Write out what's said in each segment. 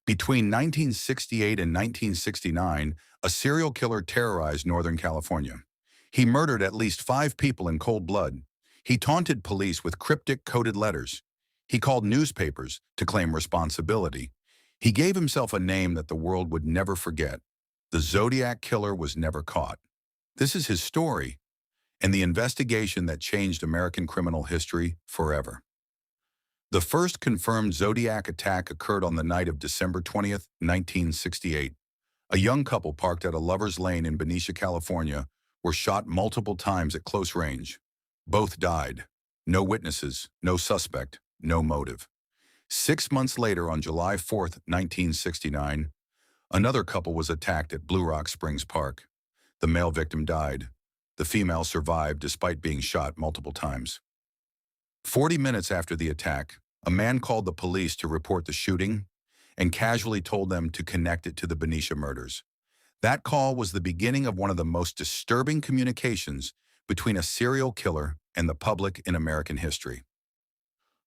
Between 1968 and 1969, a serial killer terrorized Northern California. He murdered at least 5 people in cold blood. He taunted police with cryptic coded letters. He called newspapers to claim responsibility. He gave himself a name that the world would never forget. The Zodiac Killer was never caught. This is his story and the investigation that changed American criminal history forever. The first confirmed Zodiac attack occurred on the night of December 20th, 1968. A young couple parked at a lover's lane in Benicia, California, were shot multiple times at close range. Both died. No witnesses, no suspect, no motive. 6 months later, on July 4th, 1969, another couple was attacked at Blue Rock Springs Park. The male victim died. The female survived despite being shot multiple times. 40 minutes after the attack, a man called the police to report the shooting and casually told them to connect it to the Benicia murders. That call was the beginning of one of the most disturbing communications between a serial killer and the public in American history.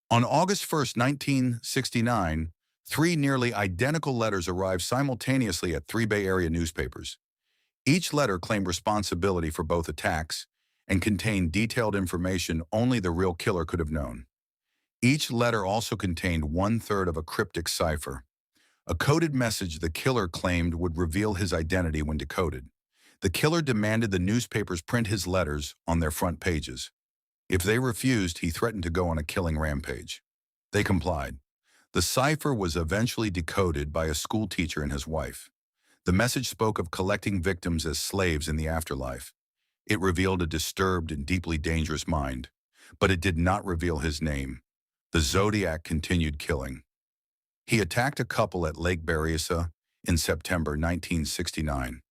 On August 1st, 1969, 3 nearly identical letters arrived simultaneously at 3 Bay Area newspapers. Each letter claimed responsibility for both attacks and contained detailed information only the real killer could have known. Each letter also contained 1/3 of a cryptic cipher, a coded message the killer claimed would reveal his identity when decoded. The killer demanded the newspapers print his letters on their front pages. If they refused, he threatened to go on a killing rampage. They complied. The cipher was eventually decoded by a school teacher and his wife. The message spoke of collecting victims as slaves in the afterlife. It revealed a disturbed and deeply dangerous mind, but it did not reveal his name. The Zodiac continued killing. He attacked a couple at Lake Berryessa in September 1969,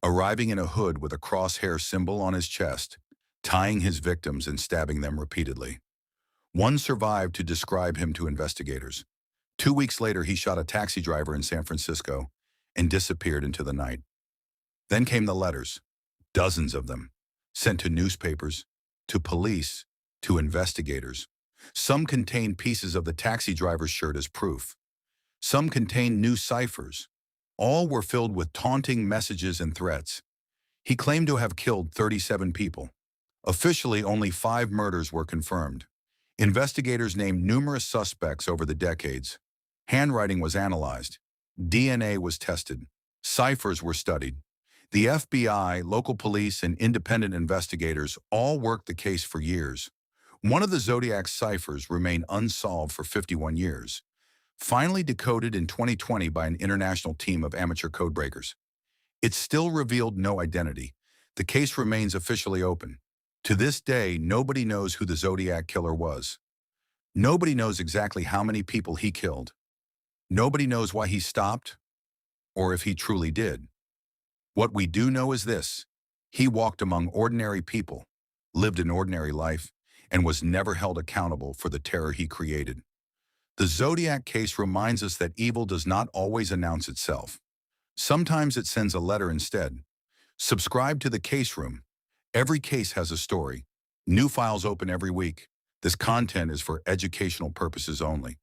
arriving in a hood with a crosshair symbol on his chest, tying his victims and stabbing them repeatedly. One survived to describe him to investigators. 2 weeks later, he shot a taxi driver in San Francisco and disappeared into the night. Then came the letters, dozens of them, sent to newspapers, to police, to investigators. Some contained pieces of the taxi driver's shirt as proof. Some contained new ciphers. All were filled with taunting messages and threats. He claimed to have killed 37 people. Officially, only 5 murders were confirmed. Investigators named numerous suspects over the decades. Handwriting was analyzed. DNA was tested. Ciphers were studied. The FBI, local police, and independent investigators all worked the case for years. One of the Zodiac's ciphers remained unsolved for 51 years, finally decoded in 2020 by an international team of amateur codebreakers. It still revealed no identity. The case remains officially open. To this day, nobody knows who the Zodiac Killer was. Nobody knows exactly how many people he killed. Nobody knows why he stopped, or if he truly did. What we do know is this: he walked among ordinary people, lived an ordinary life, and was never held accountable for the terror he created. The Zodiac case reminds us that evil does not always announce itself. Sometimes it sends a letter instead. Subscribe to the Case Room. Every case has a story. New files open every week. This content is for educational purposes only.